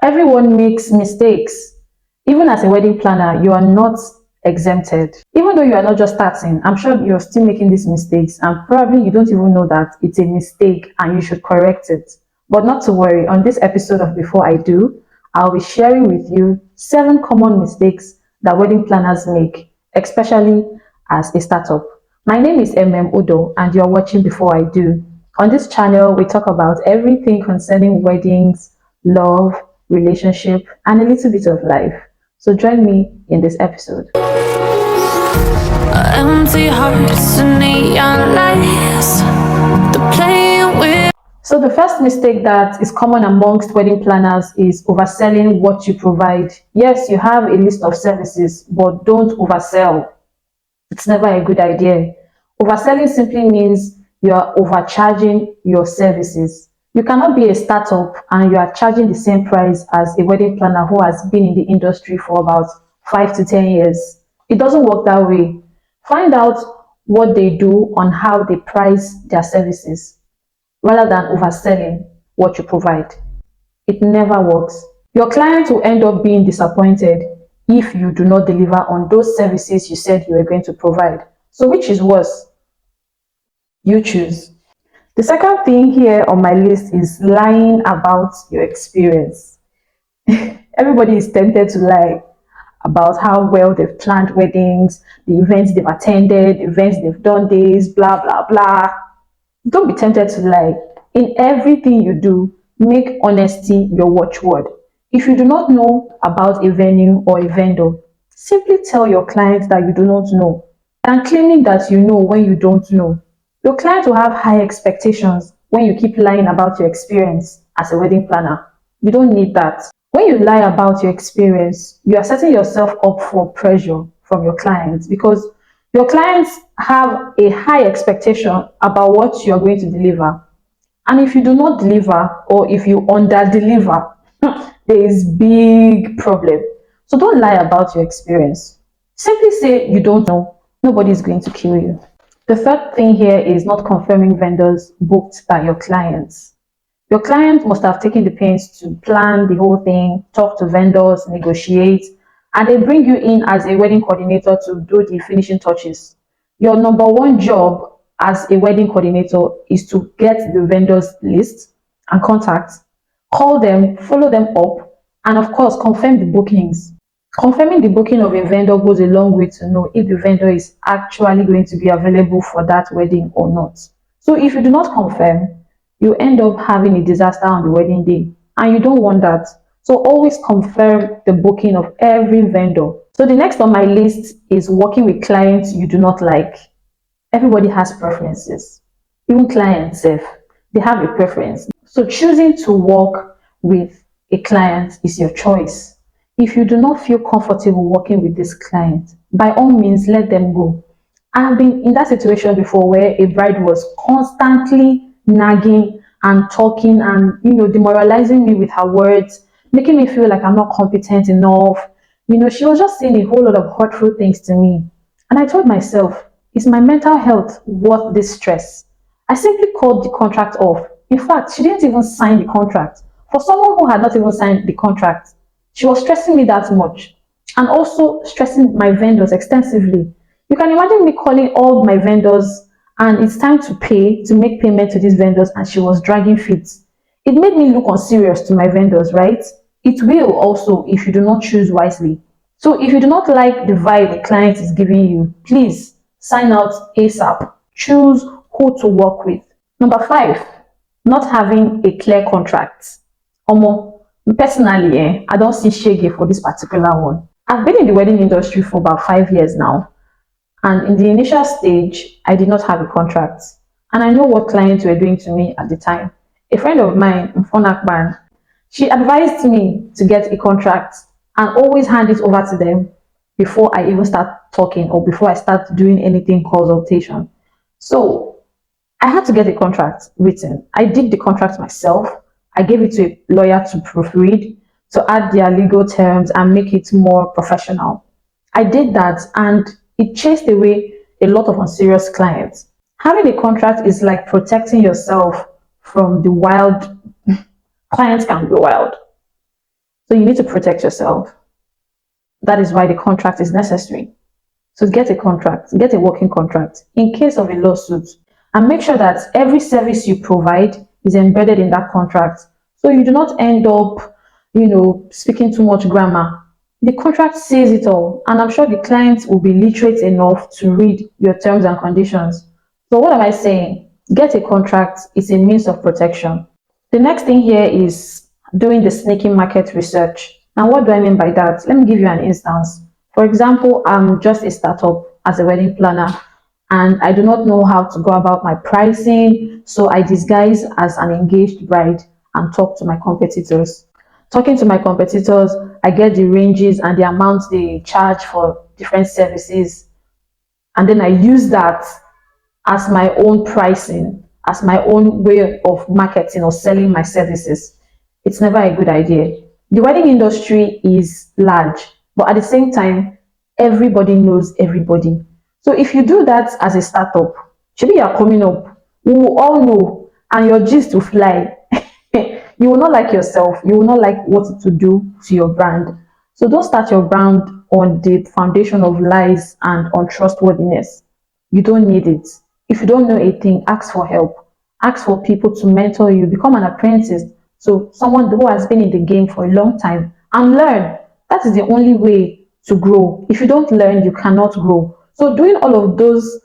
Everyone makes mistakes. Even as a wedding planner, you are not exempted. Even though you are not just starting, I'm sure you're still making these mistakes and probably you don't even know that it's a mistake and you should correct it. But not to worry, on this episode of Before I Do, I'll be sharing with you 7 common mistakes that wedding planners make, especially as a startup. My name is Udo and you're watching Before I Do. On this channel, we talk about everything concerning weddings, love, relationship, and a little bit of life. So join me in this episode. Empty hearts and neon lights, playing with. So the first mistake that is common amongst wedding planners is overselling what you provide. Yes, you have a list of services, but don't oversell. It's never a good idea. Overselling simply means you are overcharging your services. You cannot be a startup and you are charging the same price as a wedding planner who has been in the industry for about 5 to 10 years. It doesn't work that way. Find out what they do on how they price their services rather than overselling what you provide. It never works. Your client will end up being disappointed if you do not deliver on those services you said you were going to provide. So which is worse? You choose. The second thing here on my list is lying about your experience. Everybody is tempted to lie about how well they've planned weddings, the events they've attended, the events they've done this, blah, blah, blah. Don't be tempted to lie. In everything you do, make honesty your watchword. If you do not know about a venue or a vendor, simply tell your client that you do not know than claiming that you know when you don't know. Your client will have high expectations when you keep lying about your experience as a wedding planner. You don't need that. When you lie about your experience, you are setting yourself up for pressure from your clients because your clients have a high expectation about what you are going to deliver. And if you do not deliver or if you under-deliver, there is big problem. So don't lie about your experience. Simply say you don't know. Nobody is going to kill you. The third thing here is not confirming vendors booked by your clients. Your client must have taken the pains to plan the whole thing, talk to vendors, negotiate, and they bring you in as a wedding coordinator to do the finishing touches. Your number one job as a wedding coordinator is to get the vendors list and contacts, call them, follow them up, and of course, confirm the bookings. Confirming the booking of a vendor goes a long way to know if the vendor is actually going to be available for that wedding or not. So if you do not confirm, you end up having a disaster on the wedding day, and you don't want that. So always confirm the booking of every vendor. So the next on my list is working with clients you do not like. Everybody has preferences. Even clients, if they have a preference. So choosing to work with a client is your choice. If you do not feel comfortable working with this client, by all means, let them go. I have been in that situation before where a bride was constantly nagging and talking and demoralizing me with her words, making me feel like I'm not competent enough. She was just saying a whole lot of hurtful things to me. And I told myself, is my mental health worth this stress? I simply called the contract off. In fact, she didn't even sign the contract. For someone who had not even signed the contract, she was stressing me that much and also stressing my vendors extensively. You can imagine me calling all my vendors and it's time to make payment to these vendors, and she was dragging feet. It made me look unserious to my vendors, right? It will also if you do not choose wisely. So if you do not like the vibe the client is giving you, please sign out ASAP. Choose who to work with. Number 5, not having a clear contract. Personally, I don't see shege for this particular one. I've been in the wedding industry for about 5 years now. And in the initial stage, I did not have a contract. And I know what clients were doing to me at the time. A friend of mine, Mfonakban, she advised me to get a contract and always hand it over to them before I even start talking or before I start doing anything consultation. So I had to get a contract written. I did the contract myself. I gave it to a lawyer to proofread, to add their legal terms and make it more professional. I did that and it chased away a lot of unserious clients. Having a contract is like protecting yourself from the wild. Clients can be wild. So you need to protect yourself. That is why the contract is necessary. So get a contract, get a working contract in case of a lawsuit, and make sure that every service you provide is embedded in that contract. So you do not end up, speaking too much grammar. The contract says it all, and I'm sure the client will be literate enough to read your terms and conditions. So what am I saying? Get a contract is a means of protection. The next thing here is doing the sneaky market research. Now, what do I mean by that? Let me give you an instance. For example, I'm just a startup as a wedding planner, and I do not know how to go about my pricing, so I disguise as an engaged bride and talk to my competitors. Talking to my competitors, I get the ranges and the amounts they charge for different services, and then I use that as my own pricing, as my own way of marketing or selling my services. It's never a good idea. The wedding industry is large, but at the same time, everybody knows everybody. So if you do that as a startup, maybe you're coming up, we will all know, and your gist will fly. You will not like yourself. You will not like what to do to your brand. So don't start your brand on the foundation of lies and untrustworthiness. You don't need it. If you don't know a thing, ask for help. Ask for people to mentor you. Become an apprentice. So someone who has been in the game for a long time, and learn. That is the only way to grow. If you don't learn, you cannot grow. So doing all of those,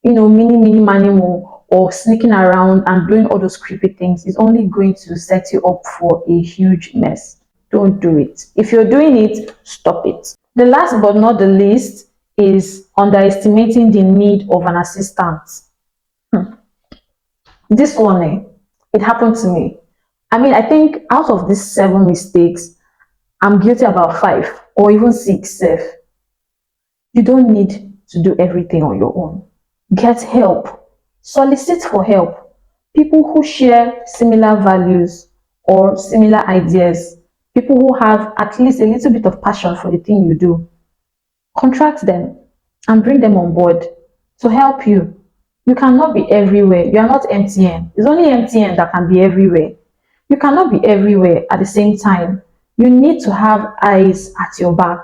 mini manimal or sneaking around and doing all those creepy things is only going to set you up for a huge mess. Don't do it. If you're doing it, stop it. The last but not the least is underestimating the need of an assistant. This one, it happened to me. I think out of these 7 mistakes, I'm guilty about 5 or even 6. You don't need to do everything on your own. Get help. Solicit for help. People who share similar values or similar ideas. People who have at least a little bit of passion for the thing you do. Contract them and bring them on board to help you. You cannot be everywhere. You are not MTN. It's only MTN that can be everywhere. You cannot be everywhere at the same time. You need to have eyes at your back,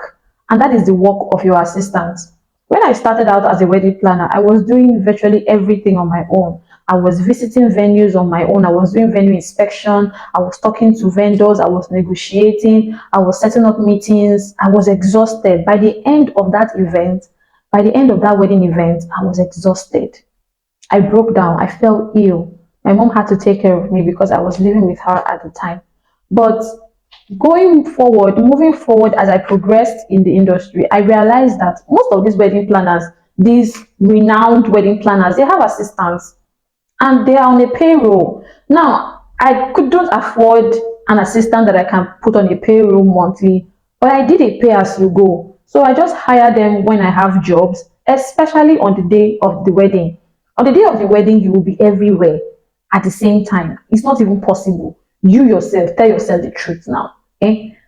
and that is the work of your assistant. When I started out as a wedding planner, I was doing virtually everything on my own. I was visiting venues on my own. I was doing venue inspection. I was talking to vendors. I was negotiating. I was setting up meetings. I was exhausted. By the end of that wedding event, I was exhausted. I broke down. I felt ill. My mom had to take care of me because I was living with her at the time. But moving forward, as I progressed in the industry, I realized that most of these wedding planners, these renowned wedding planners, they have assistants and they are on a payroll. Now, I couldn't afford an assistant that I can put on a payroll monthly, but I did a pay as you go. So I just hire them when I have jobs, especially on the day of the wedding. On the day of the wedding, you will be everywhere at the same time. It's not even possible. You yourself, tell yourself the truth now.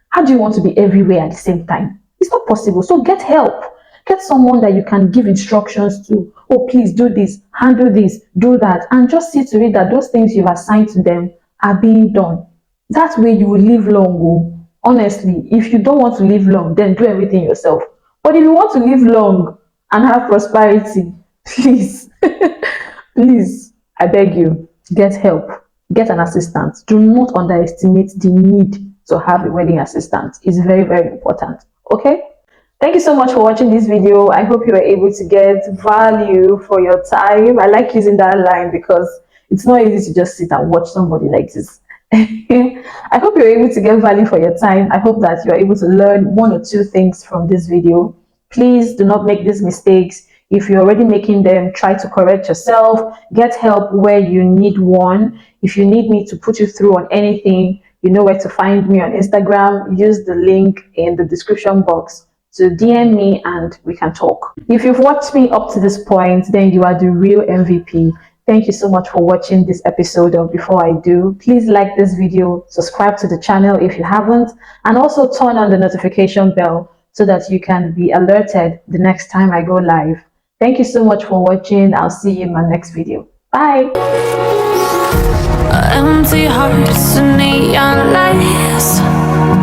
How do you want to be everywhere at the same time? It's not possible. So get help. Get someone that you can give instructions to. Oh, please do this, handle this, do that, and just see to it that those things you've assigned to them are being done. That way you will live long. Oh. Honestly, if you don't want to live long, then do everything yourself. But if you want to live long and have prosperity, please, please, I beg you, get help. Get an assistant. Do not underestimate the need to have a wedding assistant. It's very, very important. Okay? Thank you so much for watching this video. I hope you were able to get value for your time. I like using that line because it's not easy to just sit and watch somebody like this. I hope you're able to get value for your time. I hope that you're able to learn 1 or 2 things from this video. Please do not make these mistakes. If you're already making them, try to correct yourself. Get help where you need one. If you need me to put you through on anything, you know where to find me on Instagram. Use the link in the description box to DM me and we can talk. If you've watched me up to this point, then you are the real MVP. Thank you so much for watching this episode of Before I Do. Please like this video, subscribe to the channel if you haven't, and also turn on the notification bell so that you can be alerted the next time I go live. Thank you so much for watching. I'll see you in my next video. Bye. Empty hearts and neon lights.